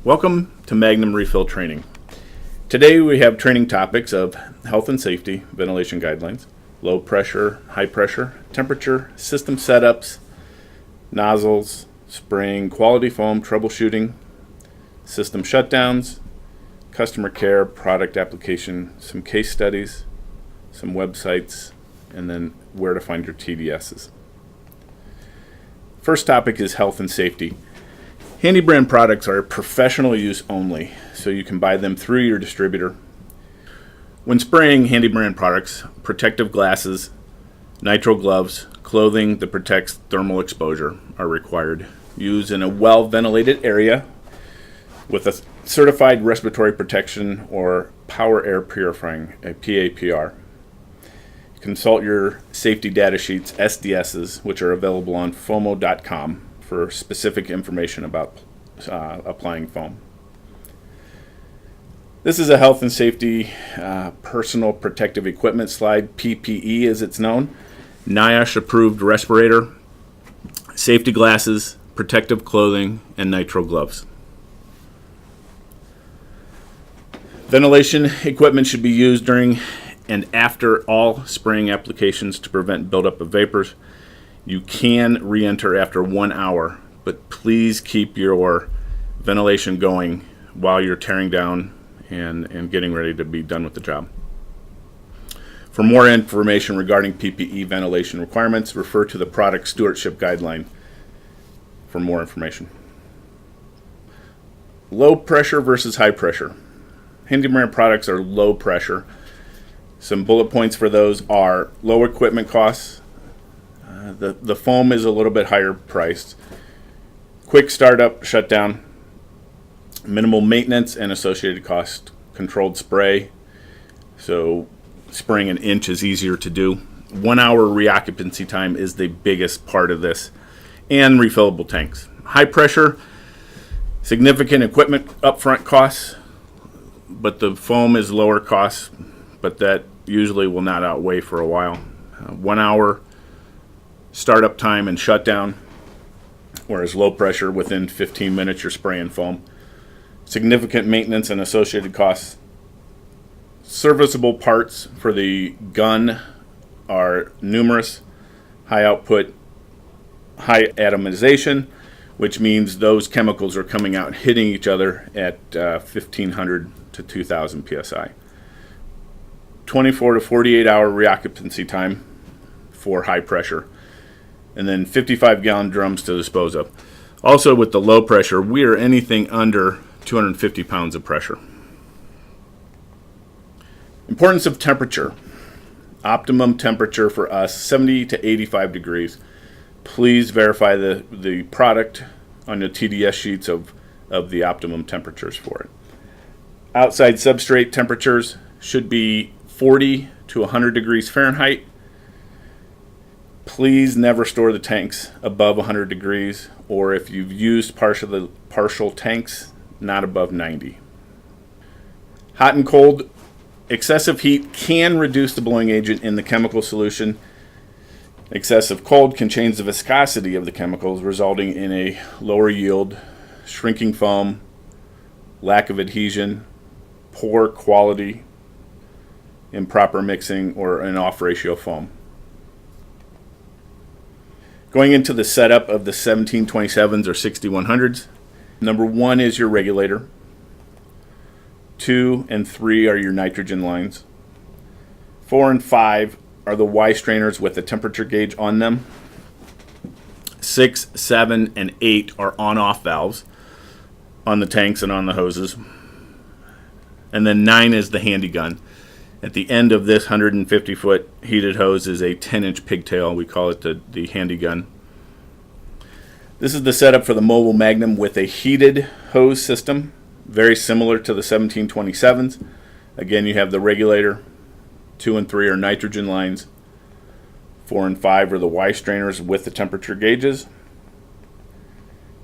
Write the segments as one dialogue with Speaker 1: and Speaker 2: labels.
Speaker 1: Welcome to Magnum Refill Training. Today we have training topics of health and safety, ventilation guidelines, low pressure, high pressure, temperature, system setups, nozzles, spraying, quality foam, troubleshooting, system shutdowns, customer care, product application, some case studies, some websites, and then where to find your TDSs. First topic is health and safety. Handi-brand products are professional use only, so you can buy them through your distributor. When spraying Handi-brand products, protective glasses, nitrile gloves, clothing that protects thermal exposure are required. Use in a well-ventilated area with a certified respiratory protection or power air purifying, a PAPR. Consult your safety data sheets, SDSs, which are available on Fomo.com for specific information about applying foam. This is a health and safety personal protective equipment slide, PPE as it's known. NIOSH approved respirator, safety glasses, protective clothing, and nitrile gloves. Ventilation equipment should be used during and after all spraying applications to prevent buildup of vapors. You can re-enter after 1 hour, but please keep your ventilation going while you're tearing down and getting ready to be done with the job. For more information regarding PPE ventilation requirements, refer to the Product Stewardship Guideline for more information. Low pressure versus high pressure. Handi-brand products are low pressure. Some bullet points for those are low equipment costs. The foam is a little bit higher priced. Quick startup, shutdown, minimal maintenance and associated cost. Controlled spray, so spraying an inch is easier to do. 1 hour reoccupancy time is the biggest part of this, and refillable tanks. High pressure, significant equipment upfront costs, but the foam is lower cost, but that usually will not outweigh for a while. 1 hour startup time and shutdown, whereas low pressure, within 15 minutes you're spraying foam. Significant maintenance and associated costs. Serviceable parts for the gun are numerous. High output, high atomization, which means those chemicals are coming out and hitting each other at 1500 to 2000 psi. 24 to 48 hour reoccupancy time for high pressure, and then 55-gallon drums to dispose of. Also, with the low pressure, we are anything under 250 pounds of pressure. Importance of temperature. Optimum temperature for us, 70 to 85 degrees. Please verify the product on the TDS sheets of the optimum temperatures for it. Outside substrate temperatures should be 40 to 100 degrees Fahrenheit. Please never store the tanks above 100 degrees, or if you've used partial tanks, not above 90. Hot and cold. Excessive heat can reduce the blowing agent in the chemical solution. Excessive cold can change the viscosity of the chemicals, resulting in a lower yield, shrinking foam, lack of adhesion, poor quality, improper mixing, or an off-ratio foam. Going into the setup of the 1727s or 6100s, number 1 is your regulator. 2 and 3 are your nitrogen lines. 4 and 5 are the Y strainers with the temperature gauge on them. 6, 7, and 8 are on-off valves on the tanks and on the hoses. And then 9 is the handy gun. At the end of this 150-foot heated hose is a 10-inch pigtail. We call it the handy gun. This is the setup for the mobile Magnum with a heated hose system, very similar to the 1727s. Again, you have the regulator. 2 and 3 are nitrogen lines. 4 and 5 are the Y strainers with the temperature gauges.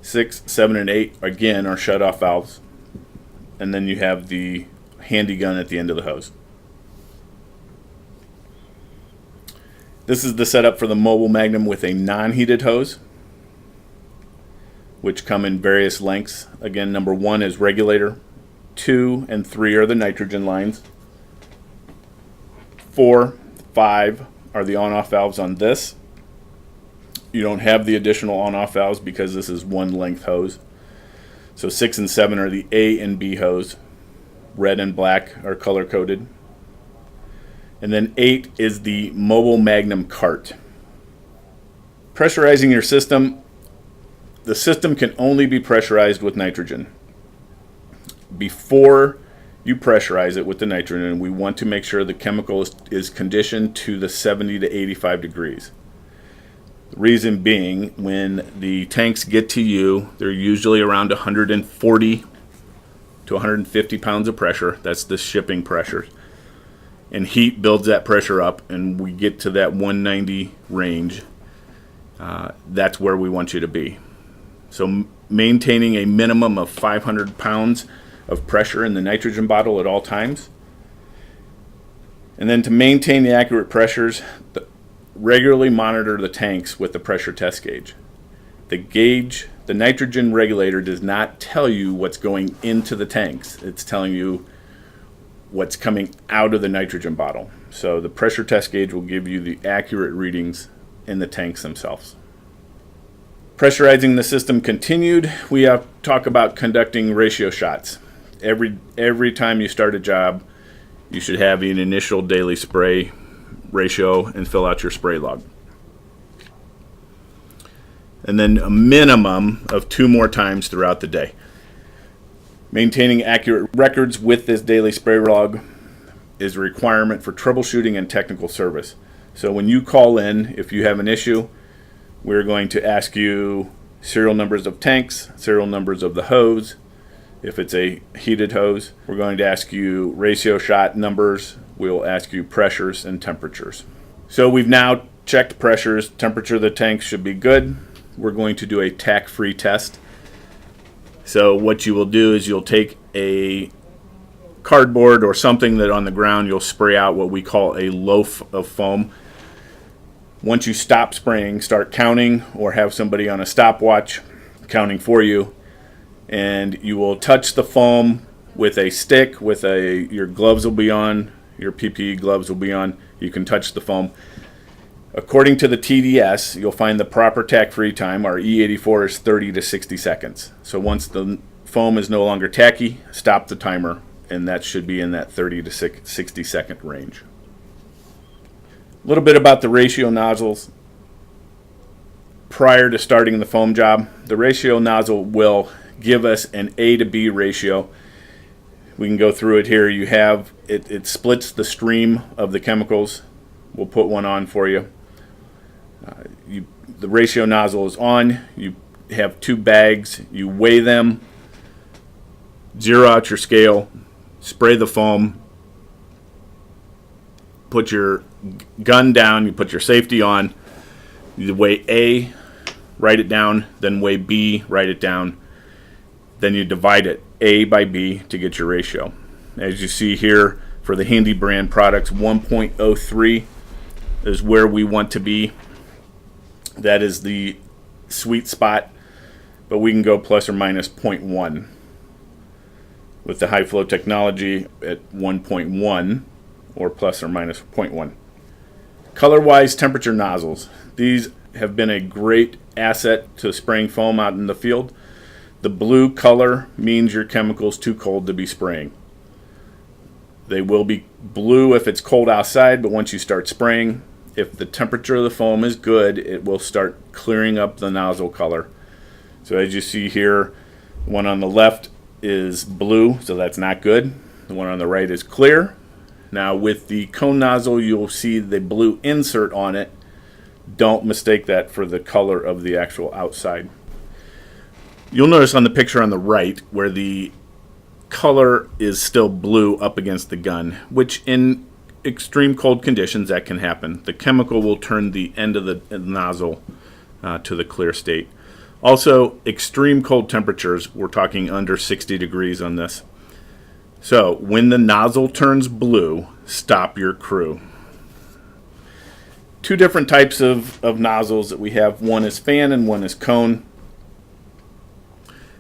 Speaker 1: 6, 7, and 8, again, are shut-off valves. And then you have the handy gun at the end of the hose. This is the setup for the mobile Magnum with a non-heated hose. which come in various lengths. Again, number 1 is regulator, 2 and 3 are the nitrogen lines, 4, 5 are the on-off valves on this. You don't have the additional on-off valves because this is one length hose. So 6 and 7 are the A and B hose. Red and black are color coded. And then 8 is the mobile Magnum cart. Pressurizing your system. The system can only be pressurized with nitrogen. Before you pressurize it with the nitrogen, we want to make sure the chemical is conditioned to the 70 to 85 degrees. The reason being, when the tanks get to you, they're usually around 140 to 150 pounds of pressure. That's the shipping pressure. And heat builds that pressure up, and we get to that 190 range. That's where we want you to be. So maintaining a minimum of 500 pounds of pressure in the nitrogen bottle at all times. And then to maintain the accurate pressures, regularly monitor the tanks with the pressure test gauge. The nitrogen regulator does not tell you what's going into the tanks. It's telling you what's coming out of the nitrogen bottle. So the pressure test gauge will give you the accurate readings in the tanks themselves. Pressurizing the system continued. We have talk about conducting ratio shots. Every time you start a job, you should have an initial daily spray ratio and fill out your spray log. And then a minimum of 2 more times throughout the day. Maintaining accurate records with this daily spray log is a requirement for troubleshooting and technical service. So when you call in, if you have an issue, we're going to ask you serial numbers of tanks, serial numbers of the hose. If it's a heated hose, we're going to ask you ratio shot numbers. We'll ask you pressures and temperatures. So we've now checked pressures. Temperature of the tank should be good. We're going to do a tack-free test. So what you will do is you'll take a cardboard or something that on the ground, you'll spray out what we call a loaf of foam. Once you stop spraying, start counting, or have somebody on a stopwatch counting for you, and you will touch the foam with a stick. Your gloves will be on, your PPE gloves will be on. You can touch the foam. According to the TDS, you'll find the proper tack-free time. Our E84 is 30 to 60 seconds. So once the foam is no longer tacky, stop the timer, and that should be in that 30 to 60 second range. A little bit about the ratio nozzles. Prior to starting the foam job, the ratio nozzle will give us an A to B ratio. We can go through it here. You have it splits the stream of the chemicals. We'll put one on for you. The ratio nozzle is on. You have 2 bags. You weigh them, zero out your scale, spray the foam, put your gun down, you put your safety on, you weigh A, write it down, then weigh B, write it down. Then you divide it A by B to get your ratio. As you see here for the Handi-brand products, 1.03 is where we want to be. That is the sweet spot, but we can go plus or minus 0.1. With the high flow technology at 1.1 or plus or minus 0.1. Color-wise, temperature nozzles. These have been a great asset to spraying foam out in the field. The blue color means your chemical is too cold to be spraying. They will be blue if it's cold outside, but once you start spraying, if the temperature of the foam is good, it will start clearing up the nozzle color. So as you see here, the one on the left is blue, so that's not good. The one on the right is clear. Now with the cone nozzle, you'll see the blue insert on it. Don't mistake that for the color of the actual outside. You'll notice on the picture on the right where the color is still blue up against the gun, which in extreme cold conditions that can happen. The chemical will turn the end of the nozzle to the clear state. Also, extreme cold temperatures, we're talking under 60 degrees on this. So when the nozzle turns blue, stop your crew. 2 different types of nozzles that we have. One is fan and one is cone.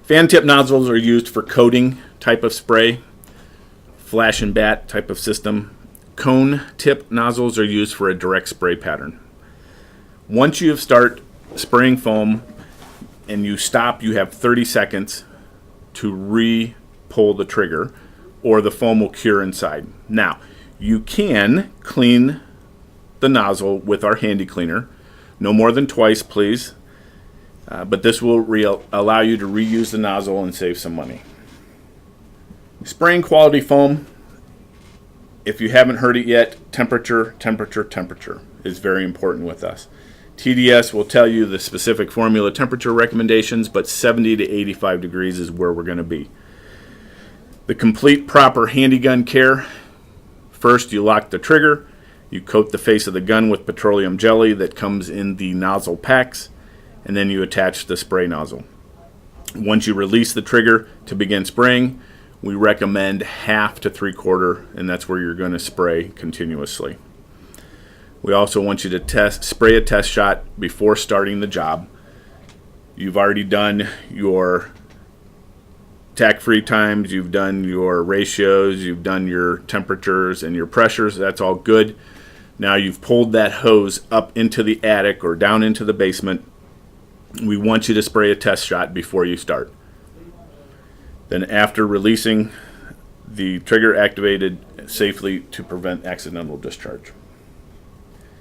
Speaker 1: Fan tip nozzles are used for coating type of spray, flash and bat type of system. Cone tip nozzles are used for a direct spray pattern. Once you start spraying foam and you stop, you have 30 seconds to re-pull the trigger, or the foam will cure inside. Now, you can clean the nozzle with our handy cleaner. No more than twice, please. But this will allow you to reuse the nozzle and save some money. Spraying quality foam, if you haven't heard it yet, temperature is very important with us. TDS will tell you the specific formula temperature recommendations, but 70 to 85 degrees is where we're going to be. The complete proper handy gun care: first, you lock the trigger, you coat the face of the gun with petroleum jelly that comes in the nozzle packs, and then you attach the spray nozzle. Once you release the trigger to begin spraying, we recommend 1/2 to 3/4, and that's where you're going to spray continuously. We also want you to spray a test shot before starting the job. You've already done your tack-free times, you've done your ratios, you've done your temperatures and your pressures. That's all good. Now you've pulled that hose up into the attic or down into the basement. We want you to spray a test shot before you start. Then after releasing, the trigger activated safely to prevent accidental discharge.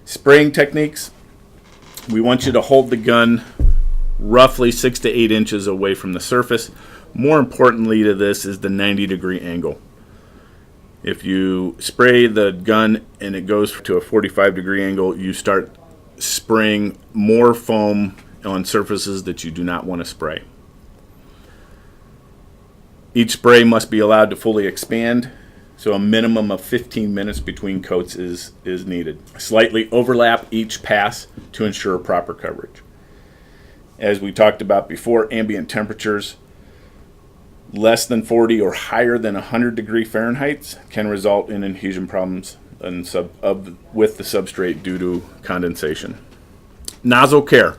Speaker 1: Spraying techniques: we want you to hold the gun roughly 6 to 8 inches away from the surface. More importantly to this is the 90-degree angle. If you spray the gun and it goes to a 45-degree angle, you start spraying more foam on surfaces that you do not want to spray. Each spray must be allowed to fully expand, so a minimum of 15 minutes between coats is needed. Slightly overlap each pass to ensure proper coverage. As we talked about before, ambient temperatures less than 40 or higher than 100 degree Fahrenheit can result in adhesion problems with the substrate due to condensation. Nozzle care.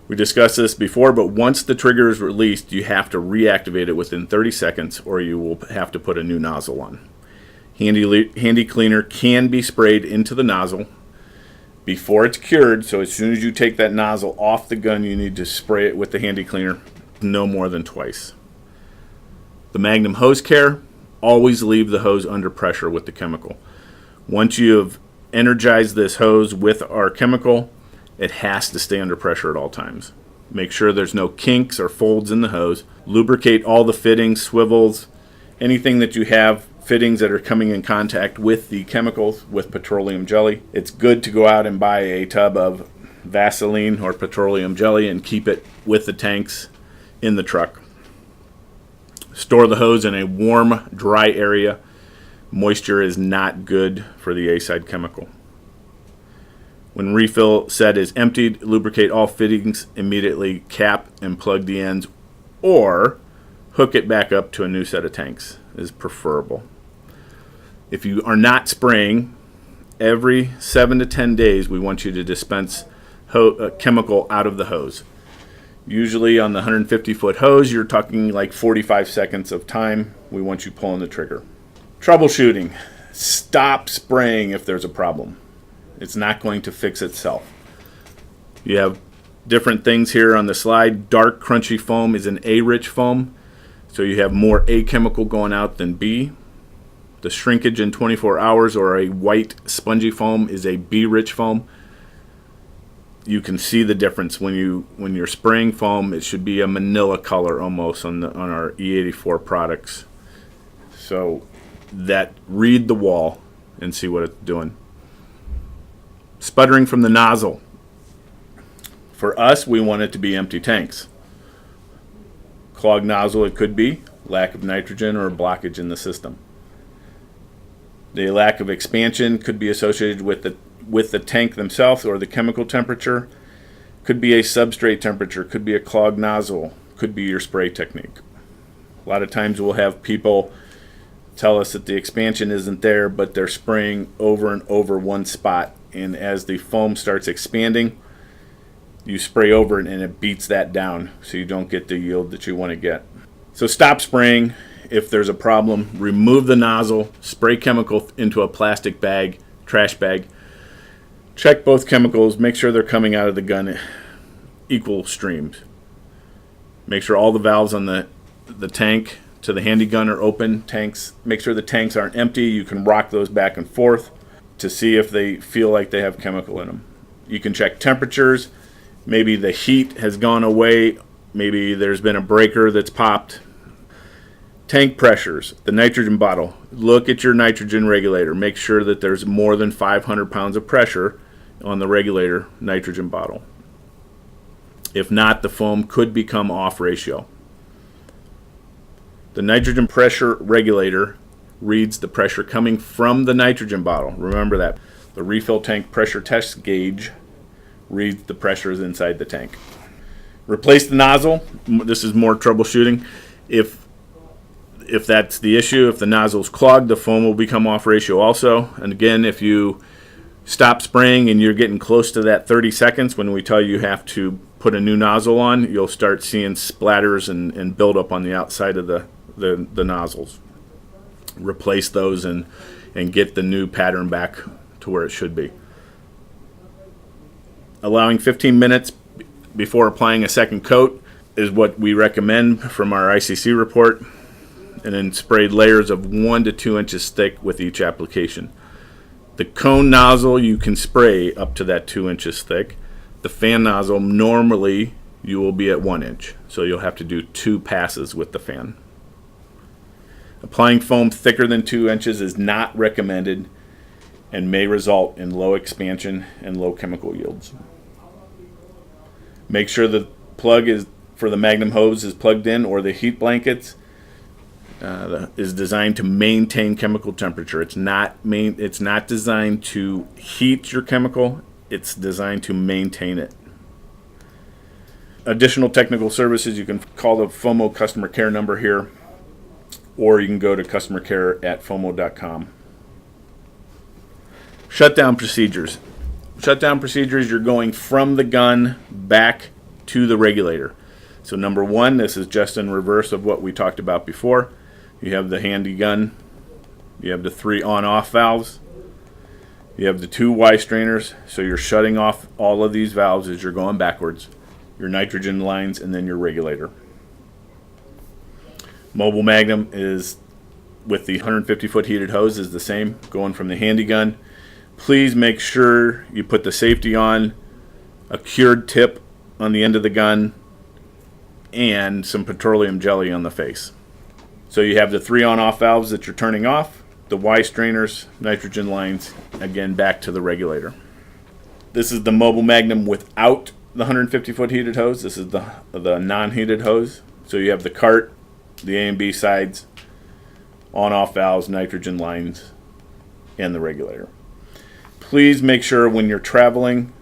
Speaker 1: We discussed this before, but once the trigger is released, you have to reactivate it within 30 seconds or you will have to put a new nozzle on. Handy cleaner can be sprayed into the nozzle before it's cured, so as soon as you take that nozzle off the gun, you need to spray it with the handy cleaner no more than twice. The Magnum hose care: always leave the hose under pressure with the chemical. Once you have energized this hose with our chemical, it has to stay under pressure at all times. Make sure there's no kinks or folds in the hose. Lubricate all the fittings, swivels, anything that you have, fittings that are coming in contact with the chemicals with petroleum jelly. It's good to go out and buy a tub of Vaseline or petroleum jelly and keep it with the tanks in the truck. Store the hose in a warm, dry area. Moisture is not good for the A-side chemical. When refill set is emptied, lubricate all fittings immediately, cap and plug the ends, or hook it back up to a new set of tanks is preferable. If you are not spraying, every 7 to 10 days we want you to dispense chemical out of the hose. Usually on the 150-foot hose, you're talking like 45 seconds of time. We want you pulling the trigger. Troubleshooting: stop spraying if there's a problem. It's not going to fix itself. You have different things here on the slide. Dark crunchy foam is an A-rich foam, so you have more A chemical going out than B. The shrinkage in 24 hours or a white spongy foam is a B-rich foam. You can see the difference when you're spraying foam. It should be a manila color almost on our E84 products. So that, read the wall and see what it's doing. Sputtering from the nozzle. For us, we want it to be empty tanks. Clogged nozzle, it could be lack of nitrogen or a blockage in the system. The lack of expansion could be associated with the tank themselves or the chemical temperature. Could be a substrate temperature, could be a clogged nozzle, could be your spray technique. A lot of times we'll have people tell us that the expansion isn't there, but they're spraying over and over one spot, and as the foam starts expanding, you spray over it and it beats that down, so you don't get the yield that you want to get. So stop spraying if there's a problem. Remove the nozzle, spray chemical into a plastic bag, trash bag. Check both chemicals, make sure they're coming out of the gun equal streams. Make sure all the valves on the tank to the handy gun are open. Tanks, make sure the tanks aren't empty. You can rock those back and forth to see if they feel like they have chemical in them. You can check temperatures. Maybe the heat has gone away. Maybe there's been a breaker that's popped. Tank pressures, the nitrogen bottle. Look at your nitrogen regulator. Make sure that there's more than 500 pounds of pressure on the regulator nitrogen bottle. If not, the foam could become off ratio. The nitrogen pressure regulator reads the pressure coming from the nitrogen bottle. Remember that. The refill tank pressure test gauge reads the pressures inside the tank. Replace the nozzle. This is more troubleshooting. If that's the issue, if the nozzle's clogged, the foam will become off ratio also. And again, if you stop spraying and you're getting close to that 30 seconds when we tell you have to put a new nozzle on, you'll start seeing splatters and buildup on the outside of the nozzles. Replace those and get the new pattern back to where it should be. Allowing 15 minutes before applying a second coat is what we recommend from our ICC report, and then sprayed layers of 1 to 2 inches thick with each application. The cone nozzle you can spray up to that 2 inches thick. The fan nozzle, normally you will be at 1 inch, so you'll have to do 2 passes with the fan. Applying foam thicker than 2 inches is not recommended and may result in low expansion and low chemical yields. Make sure the plug is for the Magnum hose is plugged in, or the heat blankets is designed to maintain chemical temperature. It's not designed to heat your chemical. It's designed to maintain it. Additional technical services, you can call the Fomo customer care number here, or you can go to customercare@fomo.com. Shutdown procedures. Shutdown procedures, you're going from the gun back to the regulator. So number one, this is just in reverse of what we talked about before. You have the handy gun. You have the 3 on-off valves. You have the 2 Y strainers. So you're shutting off all of these valves as you're going backwards. Your nitrogen lines and then your regulator. Mobile Magnum is with the 150-foot heated hose is the same, going from the handy gun. Please make sure you put the safety on, a cured tip on the end of the gun, and some petroleum jelly on the face. So you have the 3 on-off valves that you're turning off, the Y strainers, nitrogen lines, again back to the regulator. This is the Mobile Magnum without the 150-foot heated hose. This is the non-heated hose. So you have the cart, the A and B sides, on-off valves, nitrogen lines, and the regulator. Please make sure when you're traveling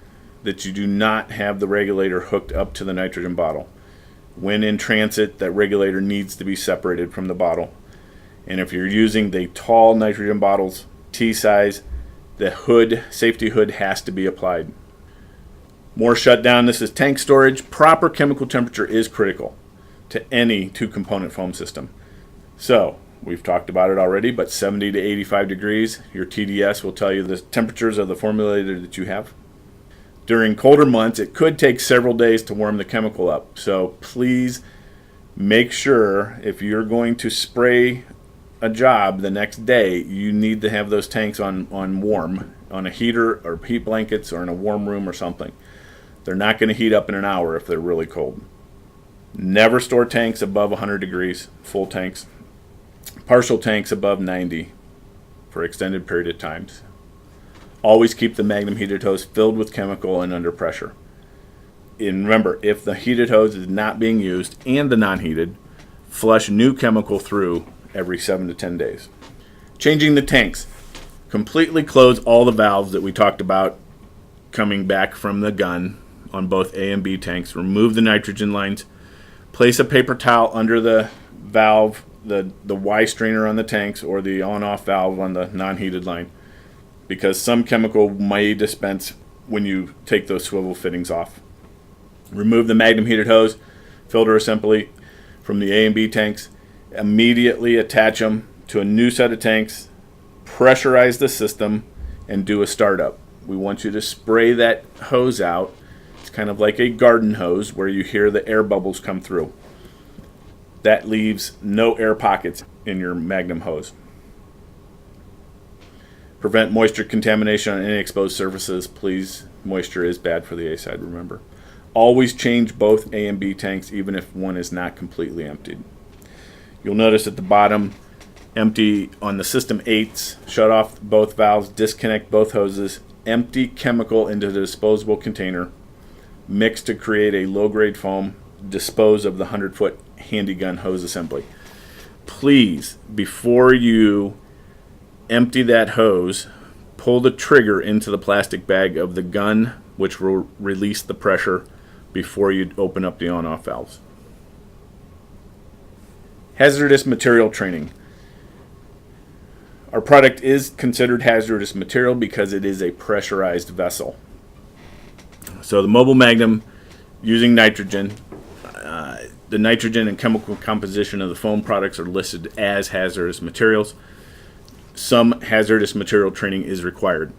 Speaker 1: that you do not have the regulator hooked up to the nitrogen bottle. When in transit, that regulator needs to be separated from the bottle. And if you're using the tall nitrogen bottles, T size, the hood, safety hood has to be applied. More shutdown. This is tank storage. Proper chemical temperature is critical to any 2-component foam system. So we've talked about it already, but 70 to 85 degrees, your TDS will tell you the temperatures of the formulator that you have. During colder months, it could take several days to warm the chemical up. So please make sure if you're going to spray a job the next day, you need to have those tanks on warm, on a heater or heat blankets or in a warm room or something. They're not going to heat up in an hour if they're really cold. Never store tanks above 100 degrees, full tanks. Partial tanks above 90 for extended period of times. Always keep the Magnum heated hose filled with chemical and under pressure. And remember, if the heated hose is not being used and the non-heated, flush new chemical through every 7 to 10 days. Changing the tanks. Completely close all the valves that we talked about coming back from the gun on both A and B tanks. Remove the nitrogen lines. Place a paper towel under the valve, the Y strainer on the tanks, or the on-off valve on the non-heated line, because some chemical may dispense when you take those swivel fittings off. Remove the Magnum heated hose, filter assembly. from the A and B tanks, immediately attach them to a new set of tanks, pressurize the system, and do a startup. We want you to spray that hose out. It's kind of like a garden hose where you hear the air bubbles come through. That leaves no air pockets in your Magnum hose. Prevent moisture contamination on any exposed surfaces. Please, moisture is bad for the A side, remember. Always change both A and B tanks even if one is not completely emptied. You'll notice at the bottom, empty on the system 8s, shut off both valves, disconnect both hoses, empty chemical into the disposable container, mix to create a low-grade foam, dispose of the 100-foot handy gun hose assembly. Please, before you empty that hose, pull the trigger into the plastic bag of the gun, which will release the pressure before you open up the on-off valves. Hazardous material training. Our product is considered hazardous material because it is a pressurized vessel. So the mobile Magnum using nitrogen, the nitrogen and chemical composition of the foam products are listed as hazardous materials. Some hazardous material training is required.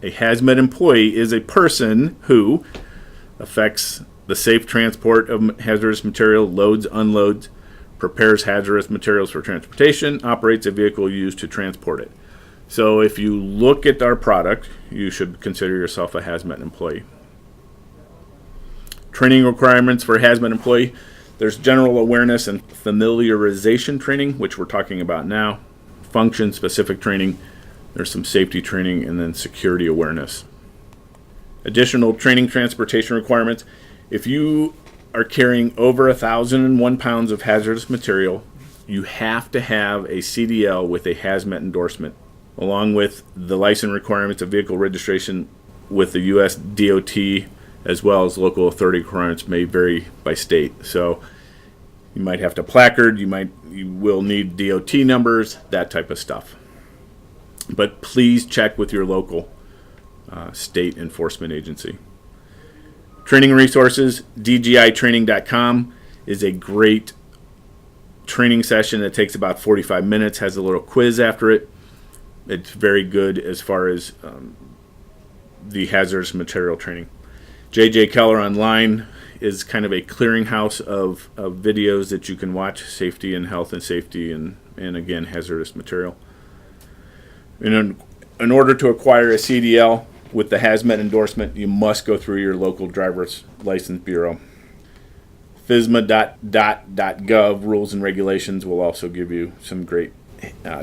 Speaker 1: A hazmat employee is a person who affects the safe transport of hazardous material, loads, unloads, prepares hazardous materials for transportation, operates a vehicle used to transport it. So if you look at our product, you should consider yourself a hazmat employee. Training requirements for a hazmat employee. There's general awareness and familiarization training, which we're talking about now. Function-specific training. There's some safety training, and then security awareness. Additional training transportation requirements. If you are carrying over 1,001 pounds of hazardous material, you have to have a CDL with a hazmat endorsement, along with the license requirements of vehicle registration with the U.S. DOT, as well as local authority requirements may vary by state. So you might have to placard, you will need DOT numbers, that type of stuff. But please check with your local state enforcement agency. Training resources, DGItraining.com is a great training session that takes about 45 minutes, has a little quiz after it. It's very good as far as the hazardous material training. JJ Keller Online is kind of a clearinghouse of videos that you can watch, safety and health and safety and again, hazardous material. In order to acquire a CDL with the hazmat endorsement, you must go through your local driver's license bureau. FSMA.gov rules and regulations will also give you some great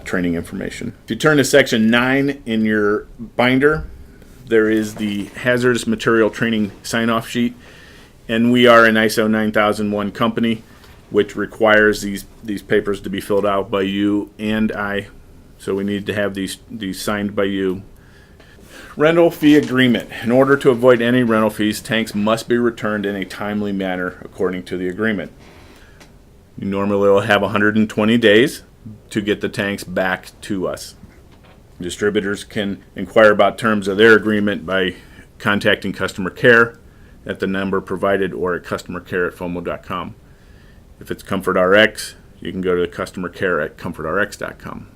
Speaker 1: training information. If you turn to section 9 in your binder, there is the hazardous material training sign-off sheet, and we are an ISO 9001 company, which requires these papers to be filled out by you and I. So we need to have these signed by you. Rental fee agreement. In order to avoid any rental fees, tanks must be returned in a timely manner according to the agreement. You normally will have 120 days to get the tanks back to us. Distributors can inquire about terms of their agreement by contacting customer care at the number provided or at customercare@fomo.com. If it's ComfortRx, you can go to customer care at comfortrx.com.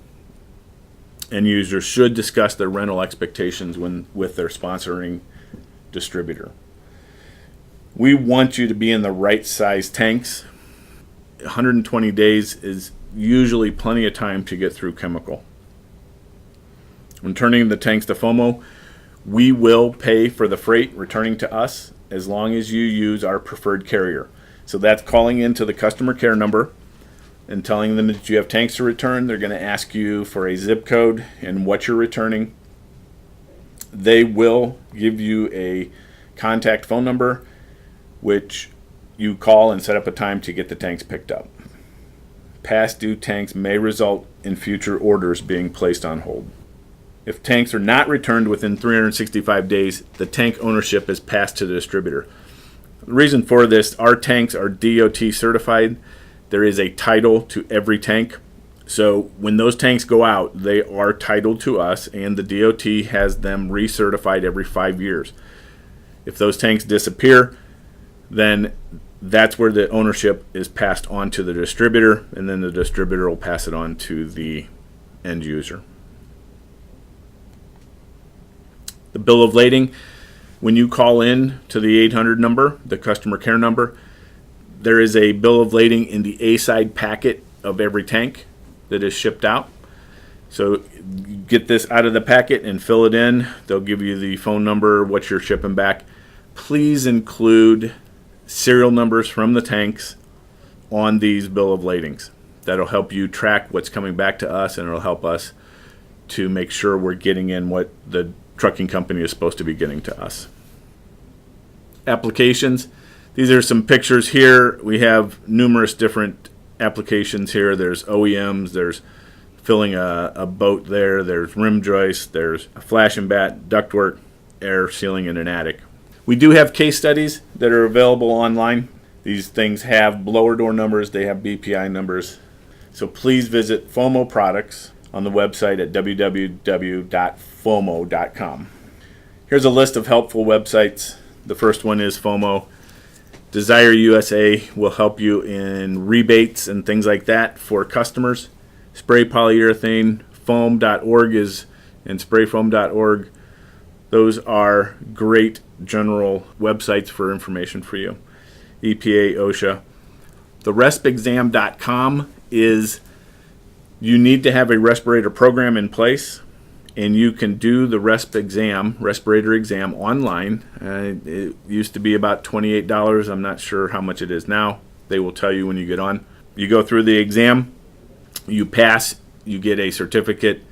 Speaker 1: End users should discuss their rental expectations with their sponsoring distributor. We want you to be in the right size tanks. 120 days is usually plenty of time to get through chemical. When turning the tanks to Fomo, we will pay for the freight returning to us as long as you use our preferred carrier. So that's calling into the customer care number and telling them that you have tanks to return. They're going to ask you for a zip code and what you're returning. They will give you a contact phone number, which you call and set up a time to get the tanks picked up. Past due tanks may result in future orders being placed on hold. If tanks are not returned within 365 days, the tank ownership is passed to the distributor. The reason for this, our tanks are DOT certified. There is a title to every tank. So when those tanks go out, they are titled to us, and the DOT has them recertified every 5 years. If those tanks disappear, then that's where the ownership is passed on to the distributor, and then the distributor will pass it on to the end user. The bill of lading, when you call in to the 800 number, the customer care number, there is a bill of lading in the A side packet of every tank that is shipped out. So get this out of the packet and fill it in. They'll give you the phone number, what you're shipping back. Please include serial numbers from the tanks on these bill of ladings. That'll help you track what's coming back to us, and it'll help us to make sure we're getting in what the trucking company is supposed to be getting to us. Applications. These are some pictures here. We have numerous different applications here. There's OEMs, there's filling a boat there, there's rim joists, there's a flash and bat, ductwork, air sealing in an attic. We do have case studies that are available online. These things have blower door numbers, they have BPI numbers. So please visit Fomo products on the website at www.fomo.com. Here's a list of helpful websites. The first one is Fomo. Desire USA will help you in rebates and things like that for customers. Spray polyurethane, foam.org and sprayfoam.org. Those are great general websites for information for you. EPA, OSHA. The respexam.com is, you need to have a respirator program in place, and you can do the respirator exam online. It used to be about $28. I'm not sure how much it is now. They will tell you when you get on. You go through the exam, you pass, you get a certificate,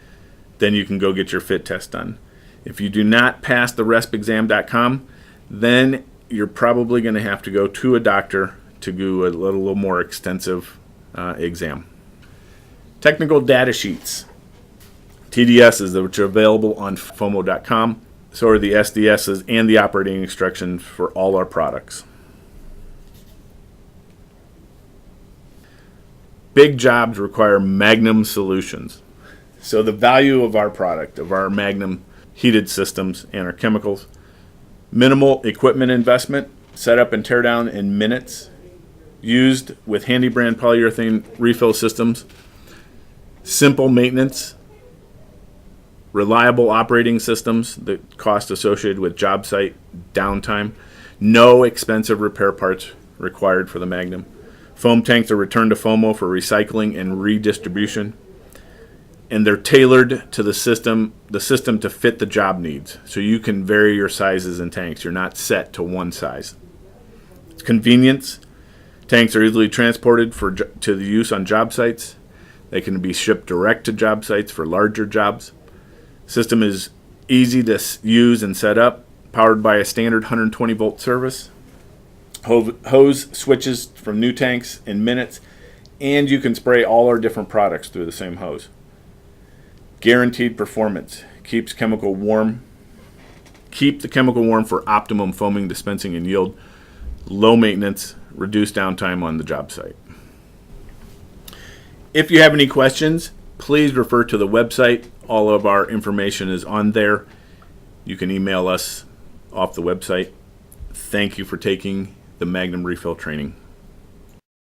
Speaker 1: then you can go get your fit test done. If you do not pass the respexam.com, then you're probably going to have to go to a doctor to do a little more extensive exam. Technical data sheets, TDSs, which are available on Fomo.com. So are the SDSs and the operating instructions for all our products. Big jobs require Magnum Solutions. So the value of our product, of our Magnum Heated Systems and our chemicals: minimal equipment investment, set up and tear down in minutes, used with Handi-brand polyurethane refill systems, simple maintenance, reliable operating systems, the cost associated with job site downtime, no expensive repair parts required for the Magnum. Foam tanks are returned to Fomo for recycling and redistribution, and they're tailored to the system to fit the job needs. So you can vary your sizes in tanks. You're not set to one size. It's convenience. Tanks are easily transported to the use on job sites. They can be shipped direct to job sites for larger jobs. System is easy to use and set up, powered by a standard 120 volt service. Hose switches from new tanks in minutes, and you can spray all our different products through the same hose. Guaranteed performance. Keeps chemical warm. Keep the chemical warm for optimum foaming, dispensing, and yield. Low maintenance, reduced downtime on the job site. If you have any questions, please refer to the website. All of our information is on there. You can email us off the website. Thank you for taking the Magnum Refill training.